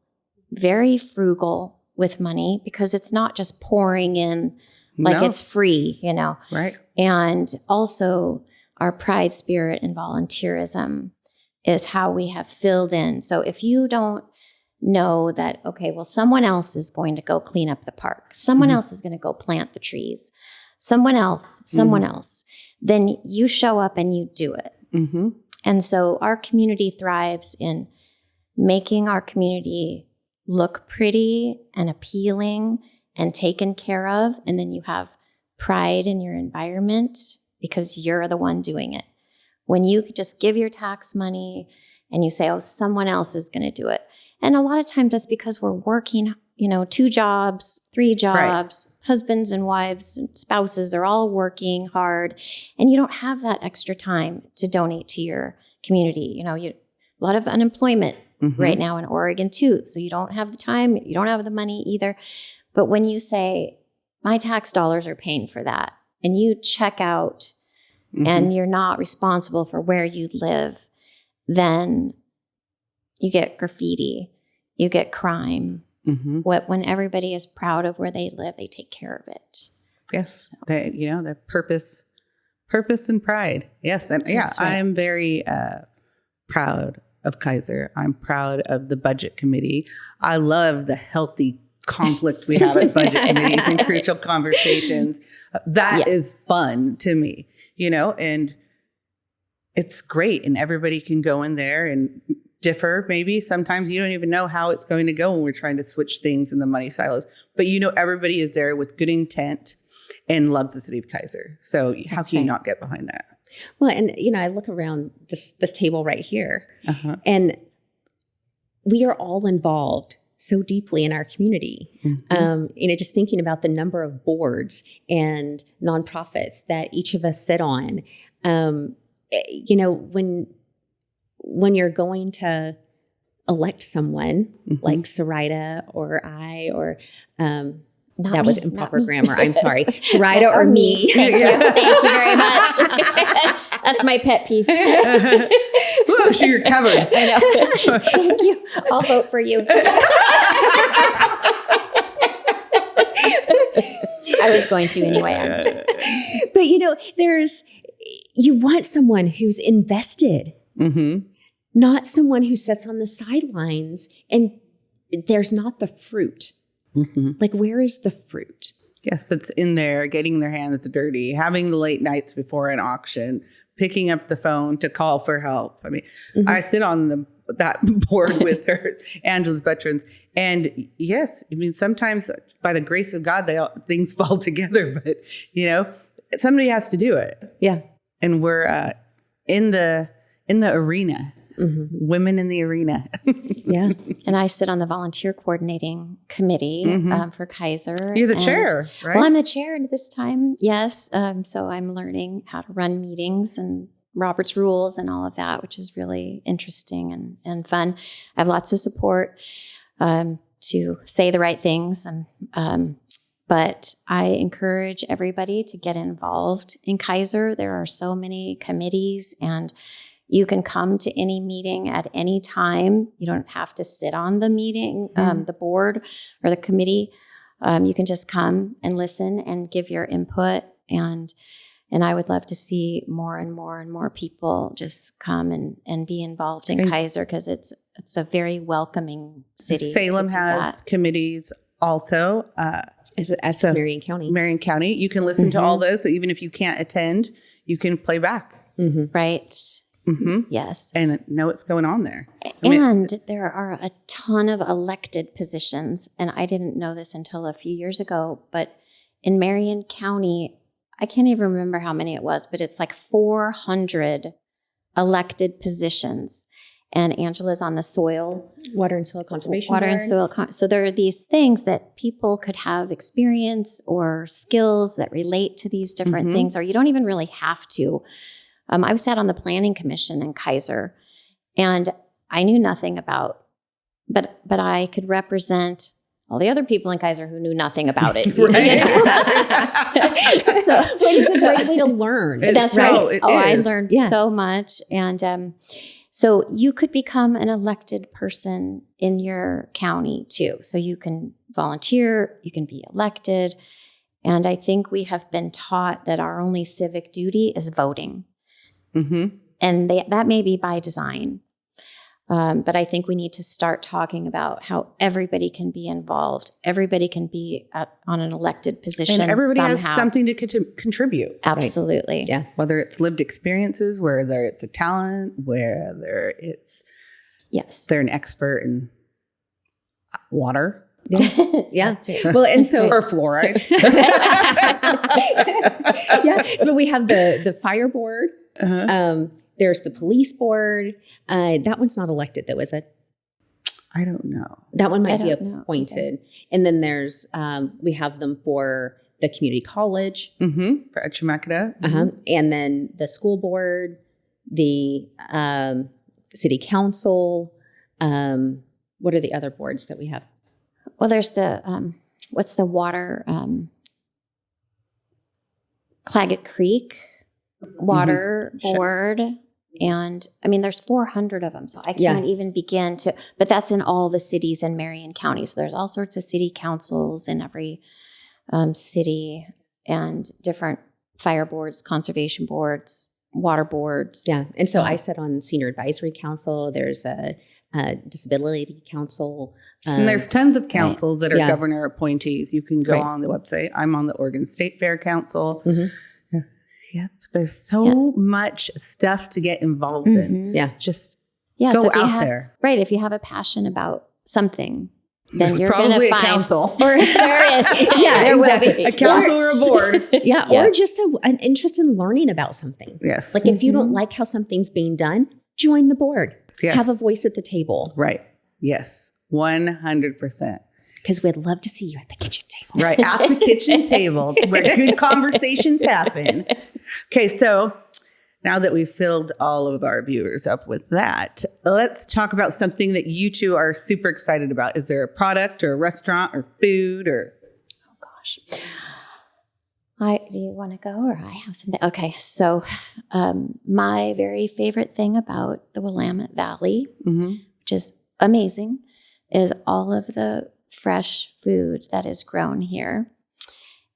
very frugal with money, because it's not just pouring in like it's free, Right. And also our pride, spirit, and volunteerism is how we have filled in. So if you don't know that, okay, well, someone else is going to go clean up the park, someone else is going to go plant the trees, someone else, then you show up and you do it. And so our community thrives in making our community look pretty and appealing and taken care of. And then you have pride in your environment because you're the one doing it. When you just give your tax money and you say, oh, someone else is going to do it. And a lot of times that's because we're working, 2 jobs, 3 jobs, husbands and wives and spouses are all working hard. And you don't have that extra time to donate to your community. A lot of unemployment right now in Oregon too. So you don't have the time, you don't have the money either. But when you say, my tax dollars are paying for that, and you check out and you're not responsible for where you live, then you get graffiti, you get crime. When everybody is proud of where they live, they take care of it. Yes. The purpose and pride. Yes. And That's right. I'm very proud of Kaiser. I'm proud of the budget committee. I love the healthy conflict we have at budget committees and crucial conversations. That is fun to me, and it's great. And everybody can go in there and differ. Maybe sometimes you don't even know how it's going to go when we're trying to switch things in the money silos, but everybody is there with good intent and loves the city of Kaiser. So how can you not get behind that? Well, and I look around this table right here, and we are all involved so deeply in our community. Just thinking about the number of boards and nonprofits that each of us sit on. When you're going to elect someone like Soraida or I or that was improper grammar. I'm sorry. Soraida or me. Thank you. Thank you very much. That's my pet peeve. Whoa, so you're covered. I know. Thank you. I'll vote for you. I was going to anyway. But you want someone who's invested, not someone who sits on the sidelines and there's not the fruit. Like, where is the fruit? Yes, it's in there, getting their hands dirty, having the late nights before an auction, picking up the phone to call for help. I mean, I sit on that board with her, Angela's Veterans. And yes, sometimes by the grace of God, things fall together, but somebody has to do it. Yeah. And we're in the arena. Women in the arena. Yeah. And I sit on the volunteer coordinating committee for Kaiser. You're the chair, right? Well, I'm the chair this time. Yes. So I'm learning how to run meetings and Robert's rules and all of that, which is really interesting and fun. I have lots of support to say the right things. But I encourage everybody to get involved in Kaiser. There are so many committees and You can come to any meeting at any time. You don't have to sit on the meeting, the board or the committee. You can just come and listen and give your input. And I would love to see more and more and more people just come and be involved in Kaiser, because it's a very welcoming city. Salem has committees also. As Marion County. Marion County. You can listen to all those. So even if you can't attend, you can play back. Right. Yes. And know what's going on there. And there are a ton of elected positions. And I didn't know this until a few years ago, but in Marion County, I can't even remember how many it was, but it's like 400 elected positions. And Angela's on the Water and Soil Conservation Water Board. and Soil. So there are these things that people could have experience or skills that relate to these different things, or you don't even really have to. I sat on the Planning Commission in Kaiser, and I knew nothing about, but I could represent all the other people in Kaiser who knew nothing about it. It's a great way to learn. That's right. I is. learned so much. And so you could become an elected person in your county too. So you can volunteer, you can be elected. And I think we have been taught that our only civic duty is voting. And that may be by design. But I think we need to start talking about how everybody can be involved. Everybody can be on an elected position. And everybody somehow. has something to contribute. Absolutely. Right. Yeah. Whether it's lived experiences, whether it's a talent, whether it's they're an expert in water. Yeah. Well, and so or fluoride. So we have the fire board. There's the police board. That one's not elected though, is it? I don't know. That one might be appointed. And then there's we have them for the community college. For Chemeketa. And then the school board, the city council. What are the other boards that we have? Well, there's the, what's the water, Claggett Creek Water Board. And I mean, there's 400 of them. So I can't even begin to, but that's in all the cities in Marion County. So there's all sorts of city councils in every city, and different fire boards, conservation boards, water boards. Yeah. And so I sit on Senior Advisory Council. There's a Disability Council. And there's tons of councils that are governor appointees. You can go on the website. I'm on the Oregon State Fair Council. Yep. There's so much stuff to get involved in. Just go so out there. Right. If you have a passion about something, then There's you're going to probably find a council. Or there is. There will be. A council or a board. Or just an interest in learning about something. Yes. Like if you don't like how something's being done, join the board. Yes. Have a voice at the table. Right. Yes. 100%. Because we'd love to see you at the kitchen table. Right. At the kitchen table where good conversations happen. Okay. So now that we've filled all of our viewers up with that, let's talk about something that you two are super excited about. Is there a product or a restaurant or food or? Oh, gosh. Do you want to go, or I have something? Okay. So my very favorite thing about the Willamette Valley, which is amazing, is all of the fresh food that is grown here.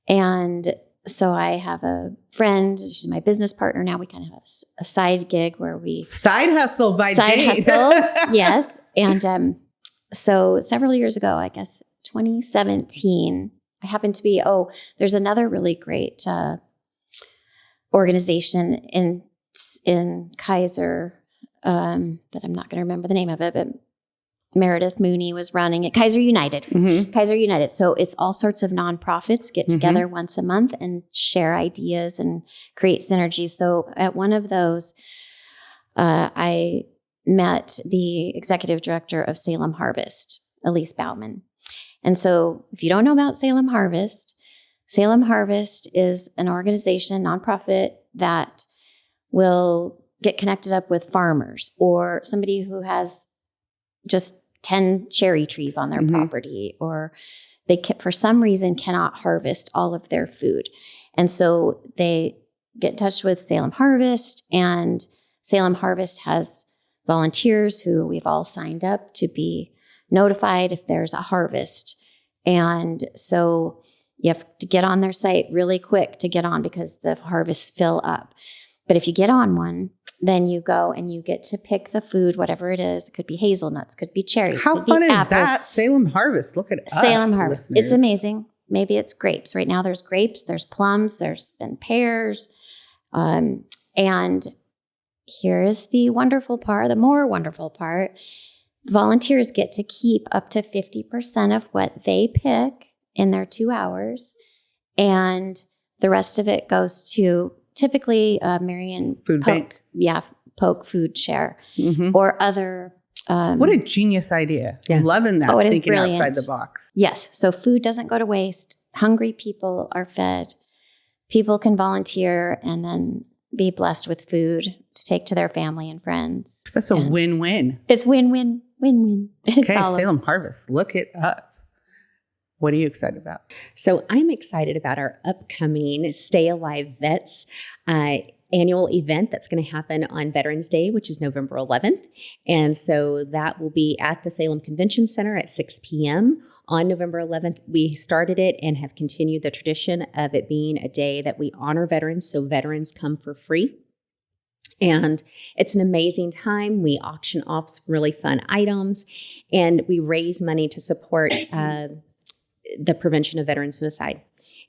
And so I have a friend, she's my business partner now. We kind of have a side gig where we... Side hustle by Jane. Hustle, yes. And so several years ago, I guess 2017, I happened to be, there's another really great organization in Kaiser, but I'm not going to remember the name of it, but Meredith Mooney was running it. Kaiser United. Kaiser United. So it's all sorts of nonprofits get together once a month and share ideas and create synergy. So at one of those, I met the executive director of Salem Harvest, Elise Bauman. And so if you don't know about Salem Harvest is an organization, nonprofit, that will get connected up with farmers or somebody who has just 10 cherry trees on their property, or they for some reason cannot harvest all of their food. And so they get in touch with Salem Harvest, and Salem Harvest has volunteers who we've all signed up to be notified if there's a harvest. And so you have to get on their site really quick to get on because the harvests fill up. But if you get on one, then you go and you get to pick the food, whatever it is. It could be hazelnuts, could be cherries. How could be fun is apples. that? Salem Harvest. Look at us, Salem Harvest. listeners. It's amazing. Maybe it's grapes. Right now there's grapes, there's plums, there's been pears. And here is the wonderful part, the more wonderful part. Volunteers get to keep up to 50% of what they pick in their 2 hours. And the rest of it goes to typically Marion Food Bank. Yeah, Polk Food Share Mm-hmm. or other. What a genius idea. Yeah. Loving that. Oh, it is thinking brilliant. outside the box. Yes. So food doesn't go to waste. Hungry people are fed. People can volunteer and then be blessed with food to take to their family and friends. That's a And win-win. It's win-win, win-win. It's Okay, all Salem Harvest. Look it up. What are you excited about? So I'm excited about our upcoming Stay Alive Vets annual event that's going to happen on Veterans Day, which is November 11th. And so that will be at the Salem Convention Center at 6 p.m. on November 11th. We started it and have continued the tradition of it being a day that we honor veterans. So veterans come for free. And it's an amazing time. We auction off some really fun items and we raise money to support the prevention of veteran suicide.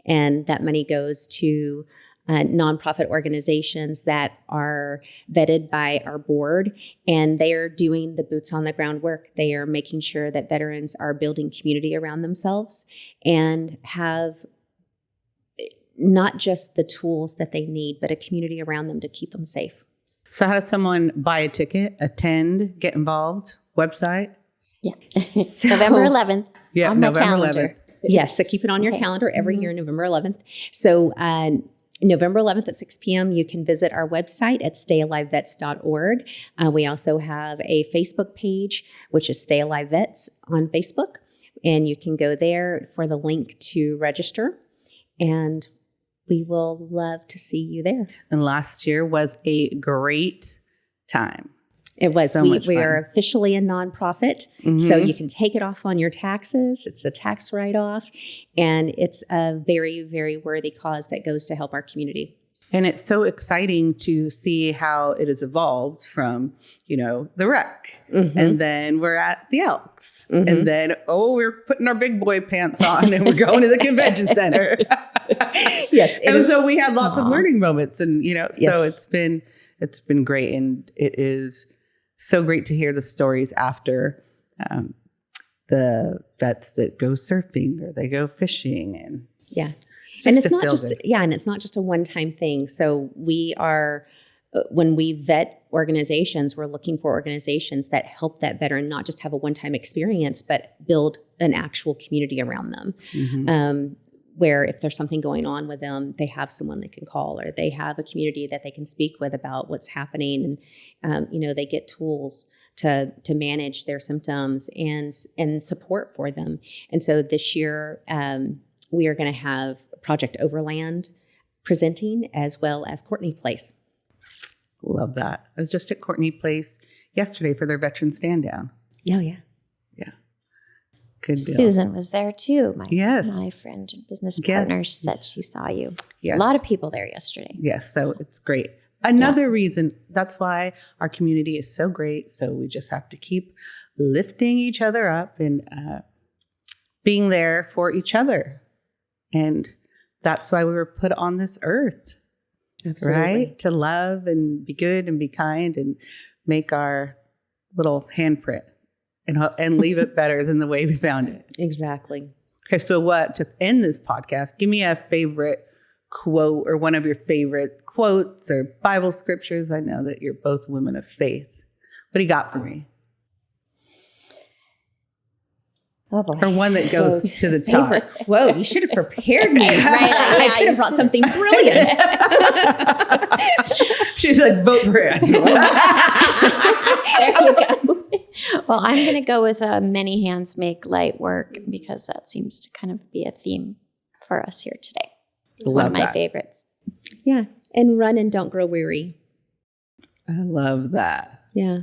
And that money goes to nonprofit organizations that are vetted by our board, and they are doing the boots on the ground work. They are making sure that veterans are building community around themselves and have not just the tools that they need, but a community around them to keep them safe. So how does someone buy a ticket, attend, get involved? Website? Yeah. November 11th. Yeah, on my November calendar. 11th. Yes, so keep it on your Okay. calendar every year, November 11th. So November 11th at 6 p.m., you can visit our website at stayalivevets.org. We also have a Facebook page, which is Stay Alive Vets on Facebook. And you can go there for the link to register. And we will love to see you there. And last year was a great time. It was. So we much we fun. are officially a nonprofit, so you can take it off on your taxes. It's a tax write-off, and it's a very, very worthy cause that goes to help our community. And it's so exciting to see how it has evolved from, the rec. And then we're at the Elks. And then, we're putting our big boy pants on and we're going to the convention center. Yes, And so we had lots of Aw. learning moments and, so Yes. it's been great. And it is so great to hear the stories after the vets that go surfing or they go fishing. And yeah. it's And just it's to not feel just good. and it's not just a one-time thing. So we are when we vet organizations, we're looking for organizations that help that veteran not just have a one-time experience, but build an actual community around them. Where if there's something going on with them, they have someone they can call, or they have a community that they can speak with about what's happening, and they get tools to manage their symptoms and support for them. And so this year we are going to have Project Overland presenting, as well as Courtney Place. Love that. I was just at Courtney Place yesterday for their veteran stand down. Oh yeah. Good deal. Susan was there too. Yes. My friend and business Yes. partner said she saw you. Yes. A lot of people there yesterday. Yes, so it's great. Another reason, that's why our community is so great. So we just have to keep lifting each other up and being there for each other. And that's why we were put on this earth, Absolutely. right? To love and be good and be kind and make our little handprint and leave it better than the way we found it. Exactly. Okay, so to end this podcast, give me a favorite quote or one of your favorite quotes or Bible scriptures. I know that you're both women of faith. What do you got for me? Oh boy. Or one that goes to the top. Favorite quote. You should have prepared me. Right, I yeah, could have brought something brilliant. She's like, vote for Angela. There you go. Well, I'm going to go with many hands make light work, because that seems to kind of be a theme for us here today. It's one Love of my that. favorites. Yeah. And run and don't grow weary. I love that. Yeah.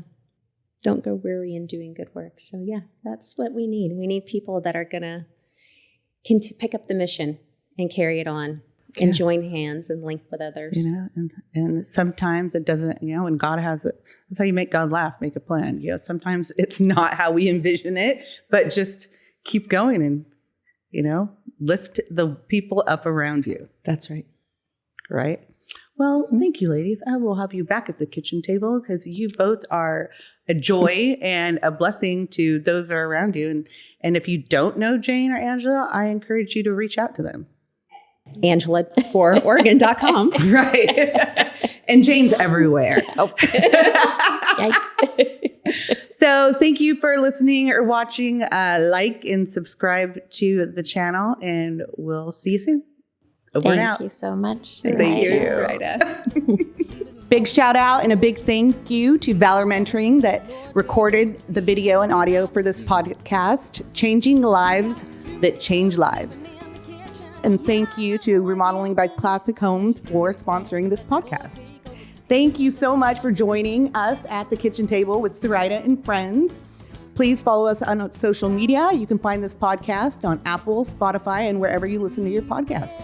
Don't go weary in doing good work. So yeah, that's what we need. We need people that are going to pick up the mission and carry it on and join hands and link with others. You know, and sometimes it doesn't, you know, and God has it. That's how you make God laugh, make a plan. You know, sometimes it's not how we envision it, but just keep going and, you know, lift the people up around you. That's right. Right. Well, thank you, ladies. I will have you back at the kitchen table because you both are a joy and a blessing to those that are around you. And if you don't know Jane or Angela, I encourage you to reach out to them. Angela for Oregon.com. Right. And Jane's everywhere. Oh. Yikes. So thank you for listening or watching. Like and subscribe to the channel, and we'll see you soon. Over and out. Thank you so much. Thank you. Soraida. Big shout out and a big thank you to Valor Mentoring that recorded the video and audio for this podcast, Changing Lives That Change Lives. And thank you to Remodeling by Classic Homes for sponsoring this podcast. Thank you so much for joining us at the kitchen table with Soraida and friends. Please follow us on social media. You can find this podcast on Apple, Spotify, and wherever you listen to your podcasts.